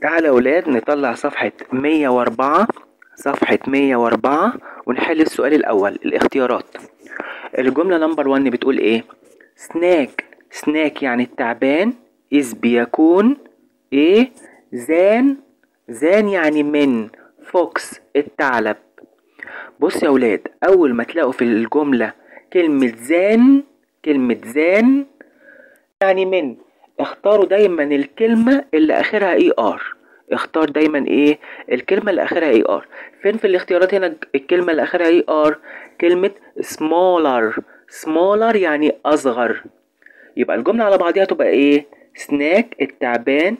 تعالى يا ولاد نطلع صفحة 104 ونحل السؤال الأول. الاختيارات. الجملة نمبر 1 بتقول ايه؟ سناك يعني التعبان، بيكون ايه؟ زان يعني من، فوكس الثعلب. بص يا ولاد، أول ما تلاقوا في الجملة كلمة زان يعني من، اختاروا دايما الكلمة اللي اخرها اي ار. اختار دايما ايه؟ الكلمة اللي اخرها اي ار. فين في الاختيارات هنا الكلمة اللي اخرها اي ار؟ كلمة smaller يعني اصغر. يبقى الجملة على بعضها تبقى ايه؟ سناك التعبان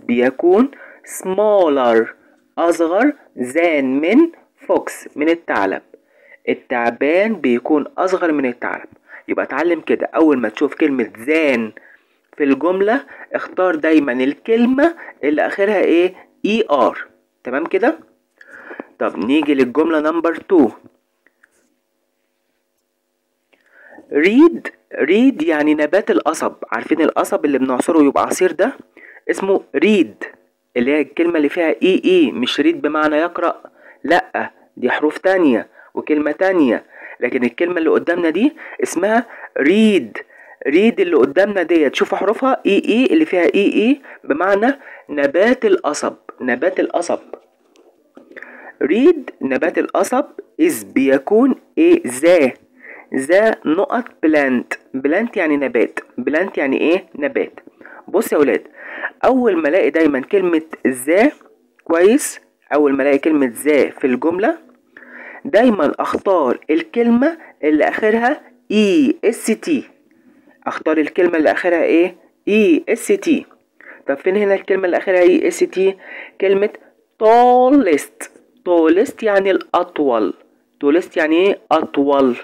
بيكون smaller اصغر زان من فوكس من الثعلب. التعبان بيكون اصغر من الثعلب. يبقى اتعلم كده، اول ما تشوف كلمة زان في الجملة اختار دايما الكلمة اللي اخرها ايه؟ اي ار. تمام كده؟ طب نيجي للجملة نمبر 2. ريد يعني نبات القصب. عارفين القصب اللي بنعصره يبقى عصير؟ ده اسمه ريد، اللي هي الكلمة اللي فيها اي مش ريد بمعنى يقرأ، لا دي حروف تانية وكلمة تانية. لكن الكلمة اللي قدامنا دي اسمها ريد اللي قدامنا ديت شوفوا حروفها اي اللي فيها اي بمعنى نبات القصب. ريد نبات القصب بيكون ايه؟ ذا نقط بلانت يعني نبات. بلانت يعني ايه؟ نبات. بص يا ولاد، اول ما الاقي دايما كلمة ذا كويس، اول ما الاقي كلمة ذا في الجملة دايما اختار الكلمة اللي اخرها est. اختار الكلمة اللي اخرها ايه؟ est. طب فين هنا الكلمة اللي اخرها est؟ كلمة tallest يعني الاطول. tallest يعني ايه؟ اطول.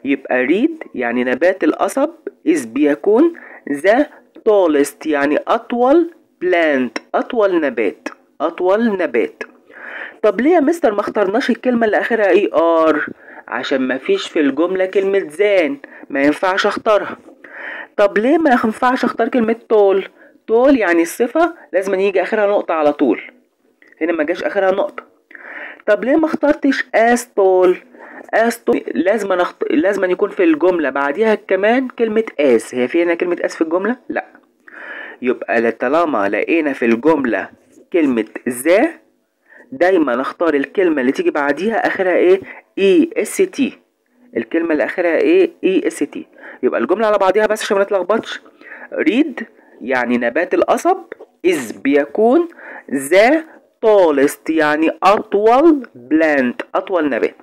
يبقى ريد يعني نبات القصب بيكون ذا tallest يعني اطول plant، اطول نبات. طب ليه يا مستر ما اخترناش الكلمة اللي اخرها اي ار؟ عشان ما فيش في الجملة كلمة زان، ما ينفعش اختارها. طب ليه ما ينفعش اختار كلمة طول يعني الصفة لازم يجي اخرها نقطة على طول، هنا ما جاش اخرها نقطة. طب ليه ما اخترتش طول لازم يكون في الجملة بعديها كمان كلمة هي في هنا كلمة في الجملة؟ لا. يبقى طالما لقينا في الجملة كلمة ذا دايما اختار الكلمة اللي تيجي بعديها اخرها ايه؟ est. الكلمة اللي اخرها ايه؟ est. يبقى الجملة على بعضيها بس عشان ما نتلخبطش. ريد يعني نبات القصب بيكون ذا tallest يعني اطول plant، اطول نبات.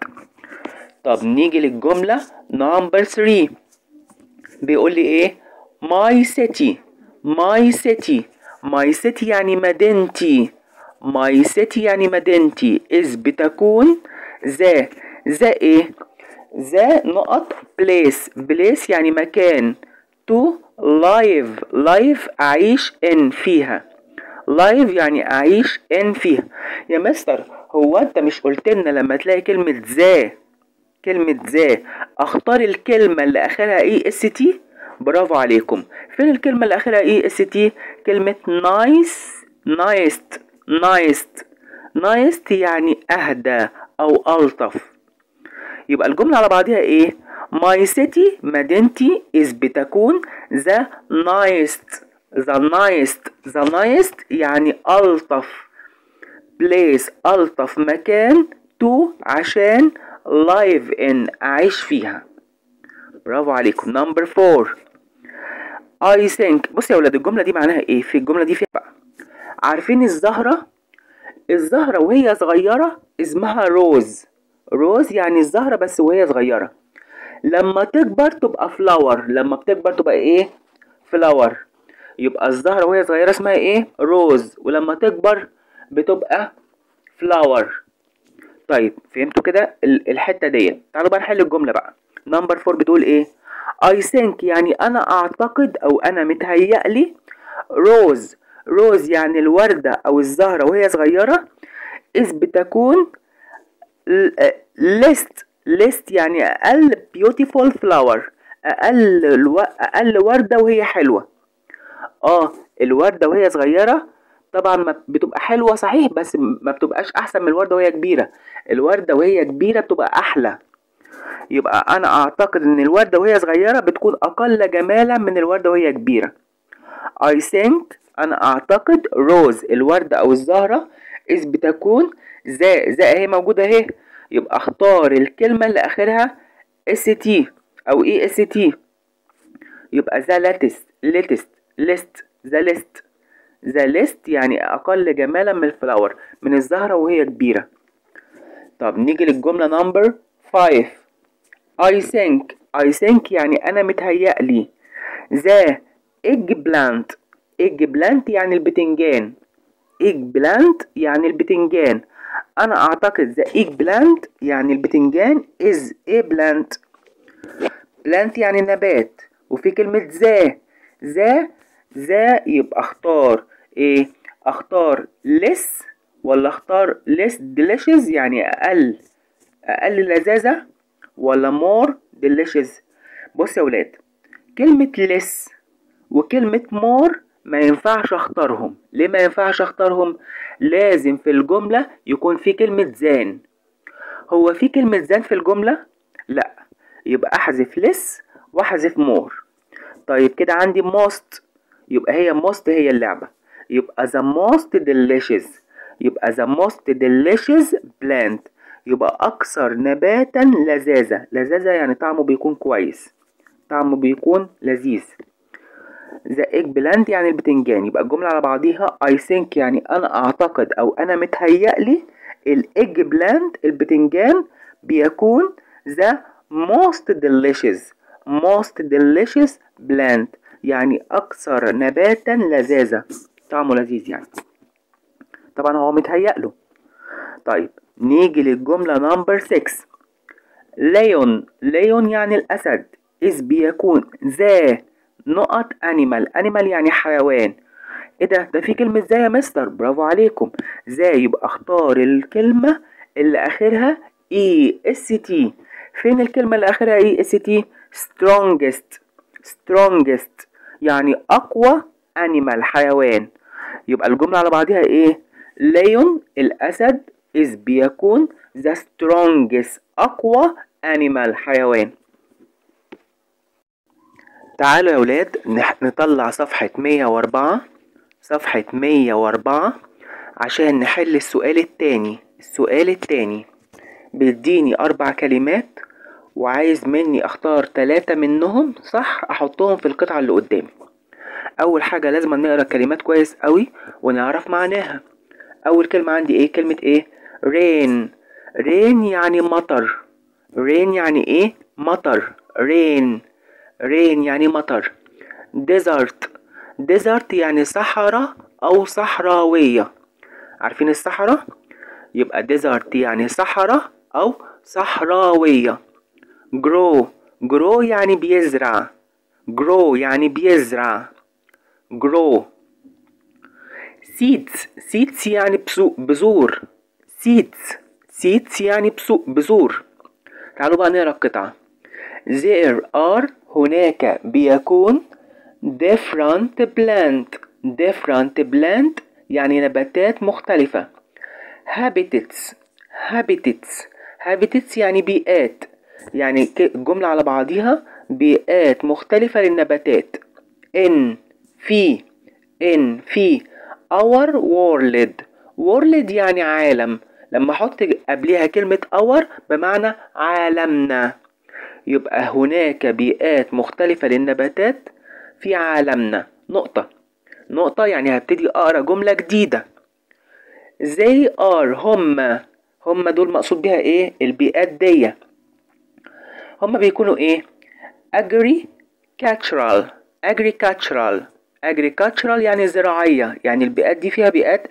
طب نيجي للجملة نمبر 3. بيقول لي ايه؟ my city يعني مدينتي. my city يعني مدينتي بتكون ذا ايه؟ ذا نقط place يعني مكان. to live أعيش in فيها. live يعني أعيش in فيها. يا مستر هو أنت مش قلتلنا لما تلاقي كلمة ذا اختار الكلمة اللي اخرها est؟ برافو عليكم. فين الكلمة اللي اخرها est؟ كلمة nice يعني اهدى او الطف. يبقى الجملة على بعضها ايه؟ my city مدينتي بتكون the nice يعني الطف place، الطف مكان. to عشان live in أعيش فيها. برافو عليكم. نمبر 4. I think. بص يا ولاد الجملة دي معناها ايه؟ في الجملة دي فيها بقى عارفين الزهرة وهي صغيرة اسمها روز يعني الزهرة بس وهي صغيرة. لما تكبر تبقى فلاور. لما بتكبر تبقى ايه؟ فلاور. يبقى الزهرة وهي صغيرة اسمها ايه؟ روز، ولما تكبر بتبقى فلاور. طيب فهمتوا كده الحتة دي؟ تعالوا بقى نحل الجملة بقى. نمبر 4 بتقول ايه؟ I think يعني انا اعتقد او انا متهيألي روز يعني الوردة او الزهرة وهي صغيرة بتكون list يعني اقل beautiful flower، اقل وردة وهي حلوة. الوردة وهي صغيرة طبعا ما بتبقى حلوة صحيح، بس ما بتبقاش احسن من الوردة وهي كبيرة. الوردة وهي كبيرة بتبقى احلى. يبقى انا اعتقد ان الوردة وهي صغيرة بتكون اقل جمالا من الوردة وهي كبيرة. I think انا اعتقد rose الوردة او الزهرة is بتكون ذا اهي موجودة اهي. يبقى اختار الكلمة اللي اخرها st او est. يبقى ذا ذا ليست يعني اقل جمالا من الفلاور من الزهرة وهي كبيرة. طب نيجي للجملة نمبر 5. I think يعني انا متهيألي ذا eggplant يعني البتنجان. انا اعتقد ذا eggplant يعني البتنجان is a plant يعني نبات. وفي كلمة ذا يبقى اختار ايه؟ اختار less ولا اختار less delicious يعني اقل لذاذة، ولا more delicious؟ بص يا ولاد، كلمة less وكلمة more ما ينفعش اختارهم. ليه ما ينفعش اختارهم؟ لازم في الجملة يكون في كلمة than. هو في كلمة than في الجملة؟ لا، يبقى احذف less واحذف more. طيب كده عندي most، يبقى هي most هي اللعبة. يبقى the most delicious plant يبقى أكثر نباتا لذاذة. يعني طعمه بيكون كويس، طعمه بيكون لذيذ. the eggplant يعني البتنجان. يبقى الجملة على بعضيها I think يعني أنا أعتقد أو أنا متهيألي eggplant البتنجان بيكون the most delicious plant يعني أكثر نباتا لذاذة، طعمه لذيذ يعني. طبعا هو متهيأله. طيب نيجي للجملة نمبر 6. ليون يعني الأسد is بيكون ذا نقط animal يعني حيوان. ايه ده في كلمة ذا يا مستر، برافو عليكم. ذا يبقى اختار الكلمة اللي اخرها est. فين الكلمة اللي اخرها est؟ strongest يعني اقوى animal حيوان. يبقى الجملة على بعضها ايه؟ ليون الاسد is بيكون the strongest اقوى animal حيوان. تعالوا يا ولاد نطلع صفحة 104 عشان نحل السؤال التاني. بيديني 4 كلمات وعايز مني اختار 3 منهم صح احطهم في القطعة اللي قدامي. اول حاجة لازم نقرا الكلمات كويس قوي ونعرف معناها. اول كلمة عندي ايه؟ كلمة ايه؟ rain يعني مطر. يعني ايه؟ مطر. rain يعني مطر. desert يعني صحراء او صحراوية. عارفين الصحراء؟ يبقى desert يعني صحراء او صحراوية. grow يعني بيزرع. grow. seeds يعني بذور. seeds يعني بذور. تعالوا بقى نقرا القطعة. there are هناك بيكون different plant يعني نباتات مختلفة. habitats يعني بيئات. يعني الجملة على بعضها بيئات مختلفة للنباتات. في our world يعني عالم. لما احط قبلها كلمة our بمعنى عالمنا. يبقى هناك بيئات مختلفة للنباتات في عالمنا. نقطة يعني هبتدي اقرا جملة جديدة. they are هم دول مقصود بها ايه؟ البيئات دي هم بيكونوا ايه؟ agricultural يعني زراعية. يعني البيئات دي فيها بيئات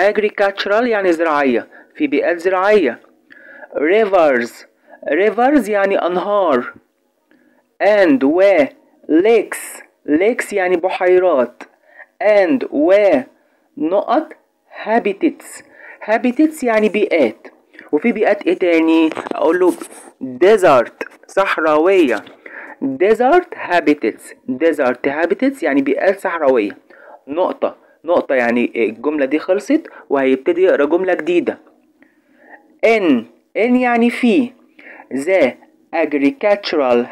agricultural يعني زراعية، في بيئات زراعية. rivers يعني أنهار. and lakes يعني بحيرات. and نقط habitats يعني بيئات. وفي بيئات ايه تاني؟ اقول له desert صحراوية. desert habitats. desert habitats يعني بيئات صحراوية. نقطة يعني الجملة دي خلصت وهيبتدي يقرأ جملة جديدة. in يعني في the agricultural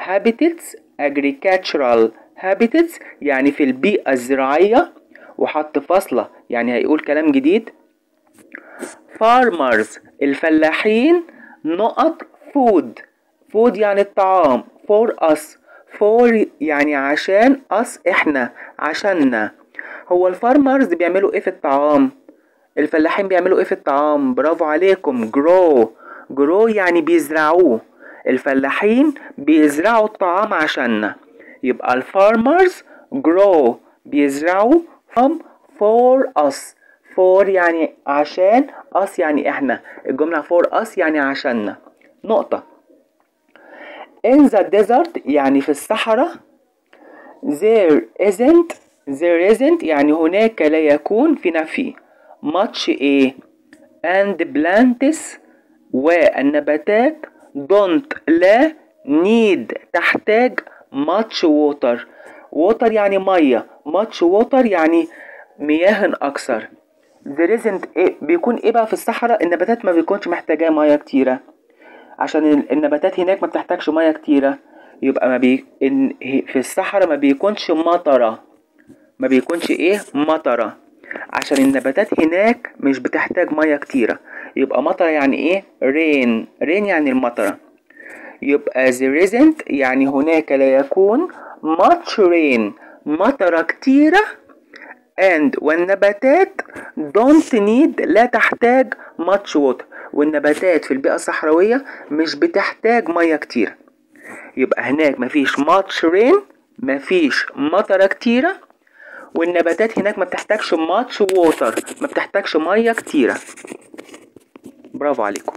habitats يعني في البيئة الزراعية، وحط فاصلة يعني هيقول كلام جديد. farmers الفلاحين، food يعني الطعام، for us يعني عشان us احنا، عشاننا. هو الفارمرز بيعملوا ايه في الطعام؟ الفلاحين بيعملوا ايه في الطعام؟ برافو عليكم، grow يعني بيزرعوه. الفلاحين بيزرعوا الطعام عشاننا، يبقى الفارمرز grow بيزرعوا for us. for يعني عشان، us يعني احنا. الجملة for us يعني عشاننا. نقطة. in the desert يعني في الصحراء. there isn't يعني هناك لا يكون في نفي much ايه and plants والنباتات don't لا need تحتاج much water يعني مية، much water يعني مياه أكثر. there isn't إيه بيكون ايه بقى في الصحراء؟ النباتات ما بيكونش محتاجة مية كتيرة، عشان النباتات هناك ما بتحتاجش مية كتيرة. يبقى في الصحراء ما بيكونش مطرة، ما بيكونش ايه مطرة، عشان النباتات هناك مش بتحتاج مية كتيرة. يبقى مطرة يعني ايه؟ rain يعني المطرة. يبقى there isn't يعني هناك لا يكون much rain مطرة كتيرة and والنباتات don't need لا تحتاج much water، والنباتات في البيئة الصحراوية مش بتحتاج مية كتيرة. يبقى هناك مفيش much rain مفيش مطرة كتيرة، والنباتات هناك ما بتحتاجش much water ما بتحتاجش مية كتيرة. برافو عليكم.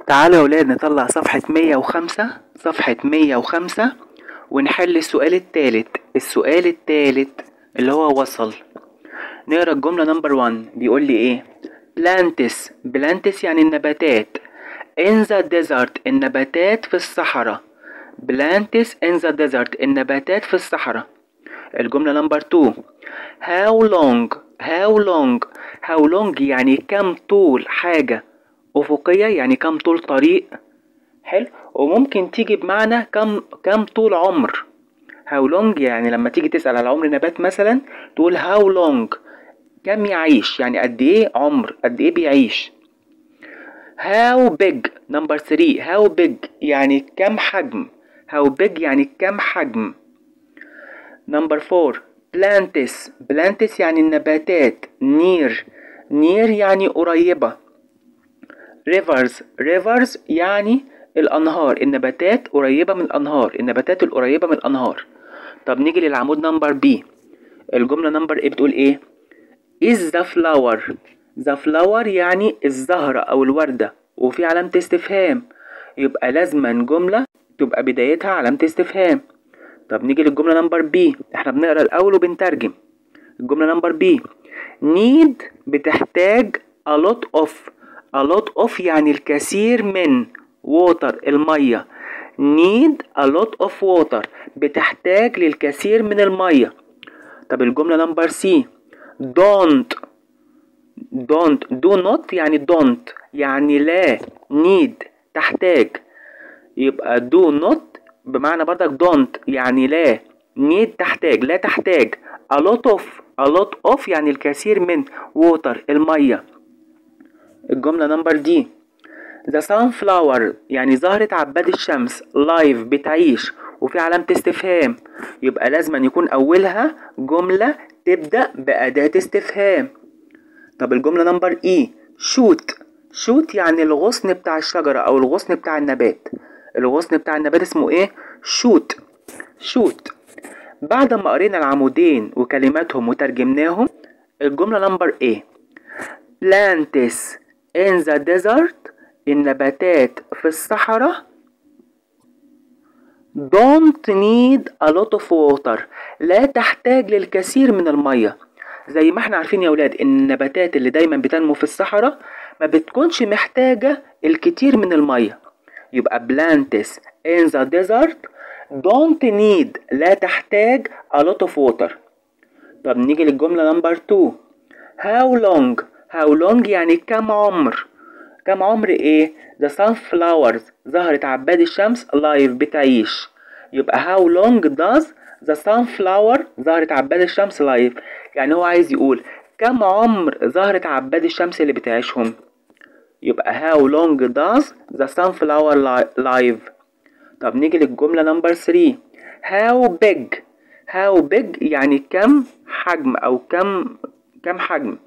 تعالوا يا ولاد نطلع صفحة 105 ونحل السؤال التالت اللي هو وصل. نقرا الجملة نمبر 1 بيقول لي ايه؟ plants يعني النباتات. in the desert النباتات في الصحراء. plants in the desert النباتات في الصحراء. الجملة نمبر 2 how long يعني كم طول حاجة أفقية، يعني كم طول طريق. حلو. وممكن تيجي بمعنى كم طول عمر. how long يعني لما تيجي تسأل على عمر نبات مثلا تقول how long كم يعيش، يعني قد ايه عمر، قد ايه بيعيش. how big نمبر 3 how big يعني كم حجم. how big يعني كم حجم. نمبر 4 plants يعني النباتات. near يعني قريبة. rivers يعني الأنهار. النباتات قريبة من الأنهار، النباتات القريبة من الأنهار. طب نيجي للعمود نمبر بي. الجملة نمبر ايه بتقول ايه؟ is the flower يعني الزهرة أو الوردة، وفي علامة استفهام، يبقى لازما جملة تبقى بدايتها علامة استفهام. طب نيجي للجملة نمبر بي، احنا بنقرا الأول وبنترجم. الجملة نمبر بي need بتحتاج a lot of يعني الكثير من water المية. need a lot of water بتحتاج للكثير من المية. طب الجملة نمبر سي do not يعني لا. need تحتاج، يبقى do not بمعنى برضك don't يعني لا. need تحتاج، لا تحتاج. a lot of يعني الكثير من water المية. الجملة نمبر دي the sunflower يعني زهرة عباد الشمس live بتعيش، وفي علامة استفهام، يبقى لازم يكون أولها جملة تبدأ بأداة استفهام. طب الجملة نمبر اي shoot يعني الغصن بتاع الشجرة أو الغصن بتاع النبات. الغصن بتاع النبات اسمه ايه؟ shoot. بعد ما قرينا العمودين وكلماتهم وترجمناهم، الجملة نمبر ايه plants in the desert النباتات في الصحراء don't need a lot of water لا تحتاج للكثير من المية. زي ما احنا عارفين يا ولاد ان النباتات اللي دايما بتنمو في الصحراء ما بتكونش محتاجة الكتير من المية. يبقى plants in the desert don't need لا تحتاج a lot of water. طب نيجي للجملة نمبر 2. how long يعني كم عمر. كم عمر ايه؟ the sunflowers زهرة عباد الشمس live بتعيش. يبقى how long does the sunflower زهرة عباد الشمس live. يعني هو عايز يقول كم عمر زهرة عباد الشمس اللي بتعيشهم. يبقى how long does the sunflower live. طب نيجي للجملة نمبر 3. how big يعني كم حجم أو كم حجم.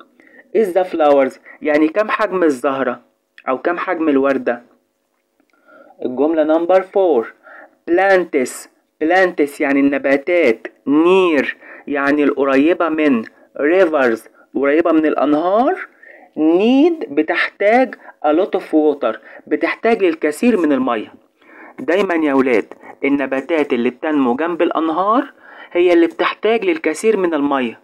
is the flowers يعني كم حجم الزهرة أو كم حجم الوردة. الجملة نمبر 4. plants يعني النباتات. near يعني القريبة من. rivers قريبة من الأنهار. need بتحتاج a lot of water بتحتاج للكثير من المية. دايما يا ولاد النباتات اللي بتنمو جنب الأنهار هي اللي بتحتاج للكثير من المية،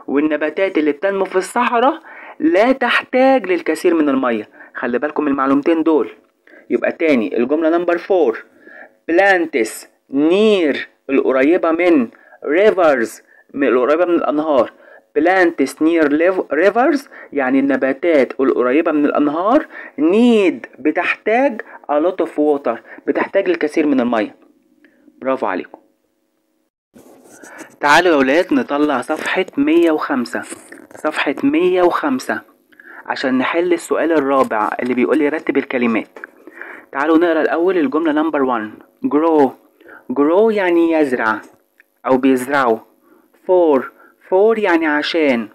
والنباتات اللي بتنمو في الصحراء لا تحتاج للكثير من المية. خلي بالكم المعلومتين دول. يبقى تاني الجملة نمبر 4. plants near القريبة من. rivers القريبة من الأنهار. plants near rivers يعني النباتات القريبة من الأنهار. need بتحتاج a lot of water بتحتاج للكثير من المية. برافو عليكم. تعالوا يا ولاد نطلع صفحة 105. صفحة 105 عشان نحل السؤال الرابع اللي بيقول لي رتب الكلمات. تعالوا نقرأ الأول الجملة نمبر 1. grow يعني يزرع أو بيزرعوا. for يعني عشان.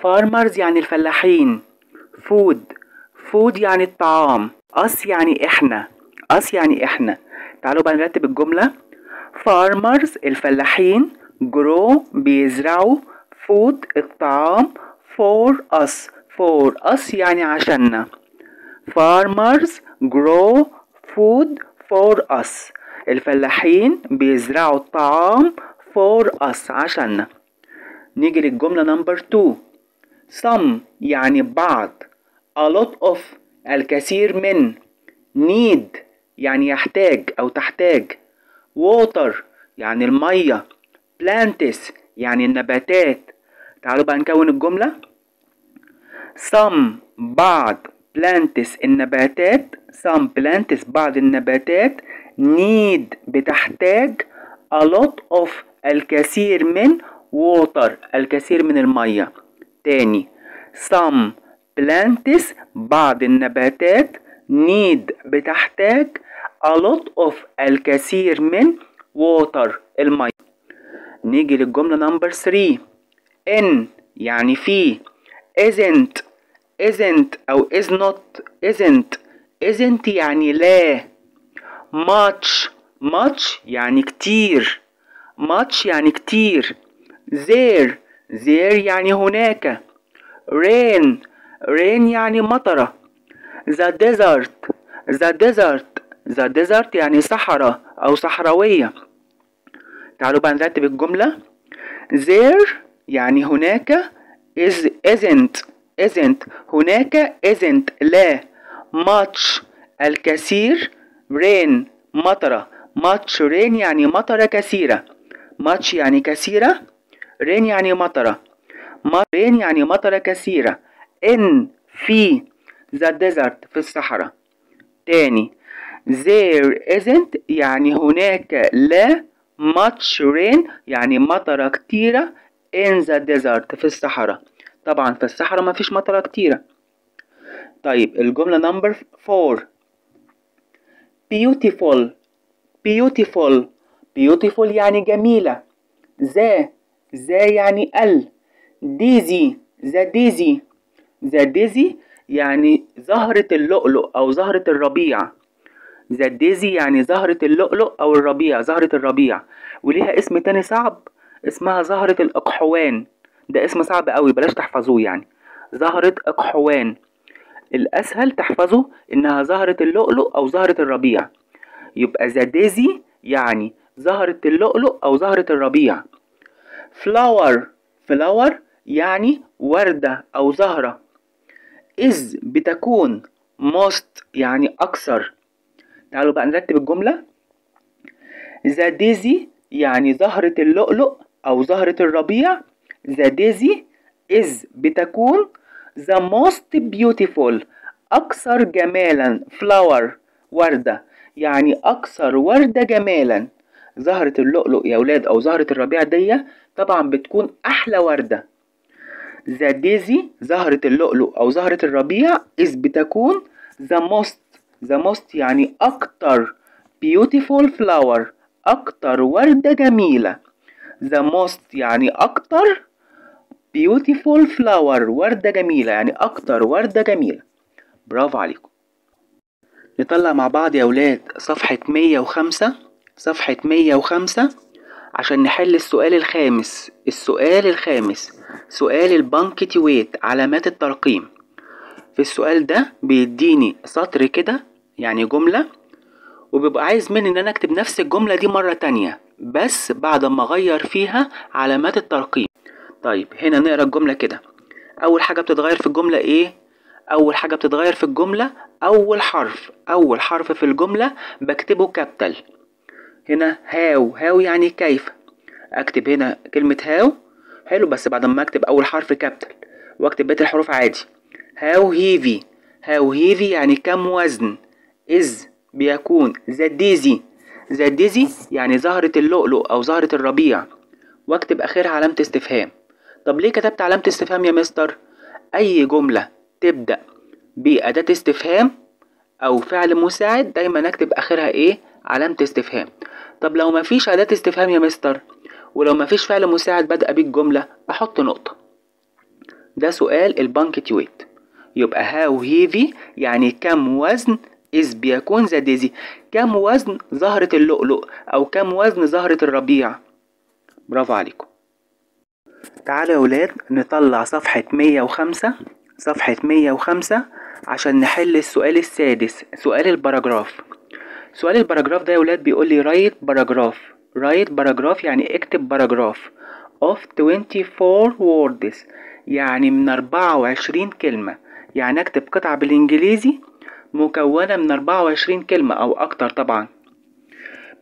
farmers يعني الفلاحين. food يعني الطعام. us يعني إحنا. تعالوا بقى نرتب الجملة. farmers الفلاحين. grow بيزرعوا. food الطعام. for us يعني عشاننا. farmers grow food for us الفلاحين بيزرعوا الطعام for us عشاننا. نيجي للجملة نمبر 2. some يعني بعض. a lot of الكثير من. need يعني يحتاج أو تحتاج. water يعني المية. plants يعني النباتات. تعالوا بقى نكون الجملة. some بعض plants النباتات. some plants بعض النباتات. need بتحتاج. a lot of الكثير من. water الكثير من المية. تاني some plants بعض النباتات. need بتحتاج. a lot of الكثير من. water المية. نيجي للجملة نمبر 3. in يعني في. isn't أو is not. isn't يعني لا. much يعني كتير. there يعني هناك. rain يعني مطرة. the desert يعني صحراء أو صحراوية. تعالوا بقى نرتب الجملة. there يعني هناك. isn't هناك. isn't لا. much الكثير. rain مطرة. much rain يعني مطرة كثيرة. much يعني كثيرة. rain يعني مطرة. rain يعني مطرة كثيرة. in في. the desert في الصحراء. تاني there isn't يعني هناك لا. much rain يعني مطرة كتيرة. in the desert في الصحراء. طبعا في الصحراء ما فيش مطرة كتيرة. طيب الجملة نمبر 4. beautiful يعني جميلة. ذا يعني the daisy يعني زهرة اللؤلؤ أو زهرة الربيع. the daisy يعني زهرة اللؤلؤ أو الربيع. زهرة الربيع وليها اسم تاني صعب اسمها زهرة الأقحوان. ده اسم صعب قوي بلاش تحفظوه يعني. زهرة أقحوان. الأسهل تحفظه إنها زهرة اللؤلؤ أو زهرة الربيع. يبقى the daisy يعني زهرة اللؤلؤ أو زهرة الربيع. flower يعني وردة أو زهرة. is بتكون most يعني أكثر. تعالوا بقى نرتب الجملة. The daisy يعني زهرة اللؤلؤ أو زهرة الربيع. The daisy is بتكون the most beautiful أكثر جمالا flower وردة، يعني أكثر وردة جمالا. زهرة اللؤلؤ يا ولاد أو زهرة الربيع دي طبعا بتكون أحلى وردة. The daisy زهرة اللؤلؤ أو زهرة الربيع is بتكون the most يعني أكتر beautiful flower أكتر وردة جميلة. the most يعني أكتر beautiful flower وردة جميلة، يعني أكتر وردة جميلة. برافو عليكم. نطلع مع بعض يا ولاد صفحة 105 صفحة 105 عشان نحل السؤال الخامس. سؤال البانكتويت علامات الترقيم. في السؤال ده بيديني سطر كده يعني جملة، وبيبقى عايز مني ان انا اكتب نفس الجملة دي مرة تانية بس بعد ما اغير فيها علامات الترقيم. طيب هنا نقرا الجملة كده. اول حاجة بتتغير في الجملة ايه؟ اول حاجة بتتغير في الجملة اول حرف في الجملة بكتبه كابيتال. هنا هاو يعني كيف، اكتب هنا كلمة هاو حلو، بس بعد ما اكتب اول حرف كابيتال واكتب بقية الحروف عادي. هاو هيفي يعني كم وزن. از بيكون ذا ديزي يعني زهرة اللؤلؤ او زهرة الربيع، واكتب اخرها علامة استفهام. طب ليه كتبت علامة استفهام يا مستر؟ اي جملة تبدأ بأداة استفهام او فعل مساعد دايما اكتب اخرها ايه؟ علامة استفهام. طب لو مفيش أداة استفهام يا مستر ولو مفيش فعل مساعد بدأ بيه الجملة احط نقطة. ده سؤال البانكتويت. يبقى هاو هيفي يعني كم وزن، إذ بيكون ذا ديزي كم وزن زهرة اللؤلؤ أو كم وزن زهرة الربيع. برافو عليكم. تعالوا يا ولاد نطلع صفحة 105 عشان نحل السؤال السادس سؤال الباراجراف. سؤال الباراجراف ده يا ولاد بيقول لي رايت باراجراف يعني اكتب باراجراف of 24 words يعني من 24 كلمة، يعني اكتب قطعة بالانجليزي مكونة من 24 كلمة او اكتر طبعا.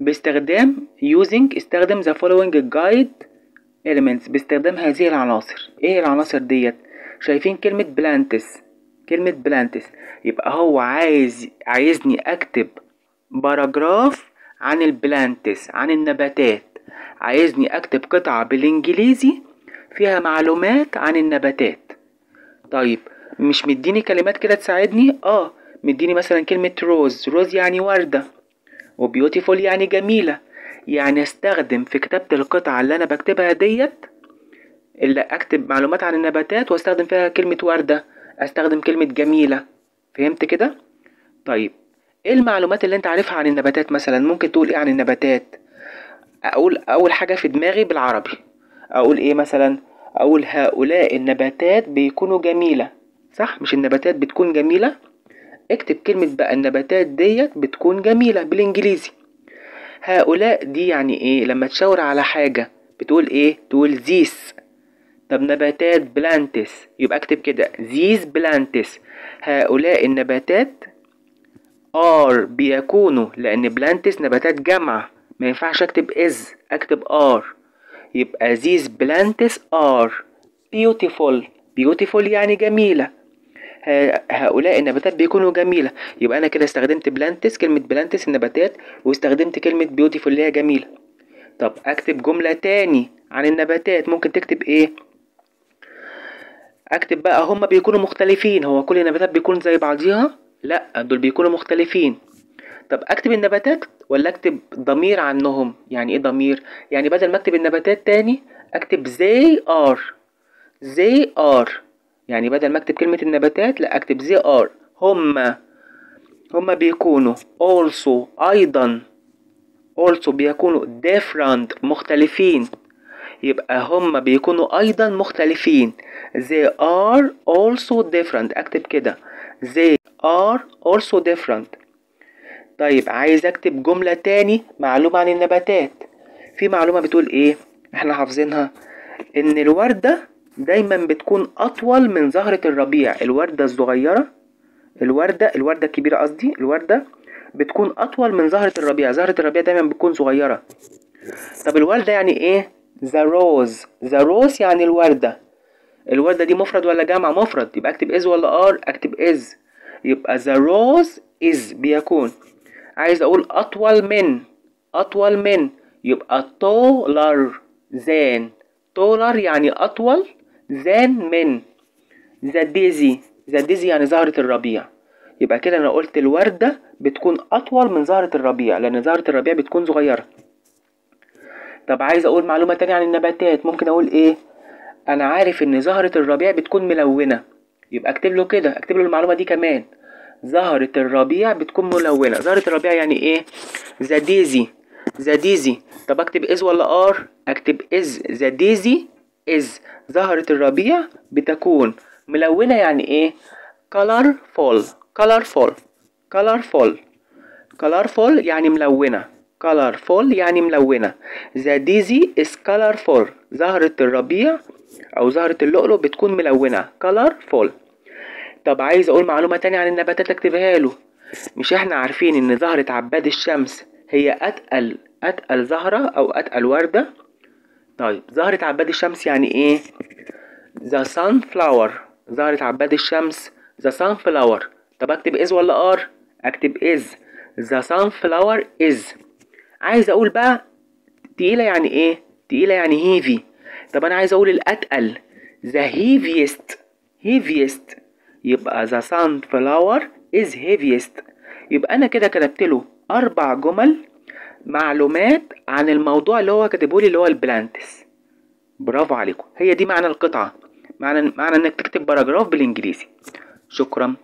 باستخدام استخدم the following guide elements باستخدام هذه العناصر. ايه العناصر ديت؟ شايفين كلمة بلانتس يبقى هو عايزني اكتب باراجراف عن البلانتس عن النباتات، عايزني اكتب قطعة بالانجليزي فيها معلومات عن النباتات. طيب مش مديني كلمات كده تساعدني؟ مديني مثلا كلمة روز يعني وردة، وبيوتيفول يعني جميلة، يعني استخدم في كتابة القطعة اللي انا بكتبها ديت اللي اكتب معلومات عن النباتات واستخدم فيها كلمة وردة استخدم كلمة جميلة. فهمت كده؟ طيب ايه المعلومات اللي انت عارفها عن النباتات؟ مثلا ممكن تقول ايه عن النباتات؟ اقول اول حاجة في دماغي بالعربي اقول ايه مثلا؟ اقول هؤلاء النباتات بيكونوا جميلة، صح؟ مش النباتات بتكون جميلة؟ اكتب كلمة بقى النباتات ديت بتكون جميلة بالانجليزي. هؤلاء دي يعني ايه؟ لما تشاور على حاجة بتقول ايه؟ تقول these. طب نباتات بلانتس يبقى اكتب كده these plants. هؤلاء النباتات are بيكونوا، لان بلانتس نباتات جمع ما ينفعش اكتب is اكتب are. يبقى these plants are beautiful يعني جميلة. هؤلاء النباتات بيكونوا جميلة. يبقى انا كده استخدمت بلانتس كلمة بلانتس النباتات واستخدمت كلمة beautiful اللي هي جميلة. طب اكتب جملة تاني عن النباتات ممكن تكتب ايه؟ اكتب بقى هما بيكونوا مختلفين. هو كل النباتات بيكون زي بعضيها؟ لا دول بيكونوا مختلفين. طب اكتب النباتات ولا اكتب ضمير عنهم؟ يعني ايه ضمير؟ يعني بدل ما اكتب النباتات تاني اكتب they are يعني بدل ما اكتب كلمة النباتات لا اكتب they are. هما بيكونوا also ايضا بيكونوا different مختلفين. يبقى هما بيكونوا ايضا مختلفين they are also different. اكتب كده they are also different. طيب عايز اكتب جملة تاني معلومة عن النباتات. في معلومة بتقول ايه احنا حافظينها؟ ان الوردة دايما بتكون اطول من زهرة الربيع. الوردة الصغيرة الوردة الكبيرة قصدي الوردة بتكون اطول من زهرة الربيع. زهرة الربيع دايما بتكون صغيرة. طب الوردة يعني ايه؟ the rose. the rose يعني الوردة. الوردة دي مفرد ولا جمع؟ مفرد، يبقى اكتب is ولا are؟ اكتب is. يبقى the rose is بيكون. عايز اقول اطول من، اطول من، يبقى taller than. taller يعني اطول، than من. the daisy. the daisy يعني زهرة الربيع. يبقى كده انا قلت الوردة بتكون اطول من زهرة الربيع لان زهرة الربيع بتكون صغيرة. طب عايز اقول معلومة تانية عن النباتات، ممكن اقول ايه؟ انا عارف ان زهرة الربيع بتكون ملونة، يبقى اكتب له كده، اكتب له المعلومة دي كمان. زهرة الربيع بتكون ملونة. زهرة الربيع يعني ايه؟ the daisy. the daisy. طب اكتب is ولا are؟ اكتب is. the daisy is. زهرة الربيع بتكون ملونة يعني ايه؟ colorful. colorful. colorful. colorful يعني ملونة. colorful يعني ملونة. the daisy is colorful. زهرة الربيع أو زهرة اللؤلؤ بتكون ملونة. colorful. طب عايز أقول معلومة تانية عن النباتات أكتبها له. مش احنا عارفين إن زهرة عباد الشمس هي أتقل زهرة أو أتقل وردة؟ طيب زهرة عباد الشمس يعني إيه؟ the sunflower. زهرة عباد الشمس the sunflower. طب أكتب is ولا are؟ أكتب is. the sunflower is. عايز اقول بقى تقيلة يعني ايه؟ تقيلة يعني heavy. طب انا عايز اقول الاتقل the heaviest. heaviest. يبقى the sunflower is heaviest. يبقى انا كده كتبت له 4 جمل معلومات عن الموضوع اللي هو كاتبهولي اللي هو البلانتس. برافو عليكم. هي دي معنى القطعة، معنى انك تكتب باراجراف بالانجليزي. شكرا.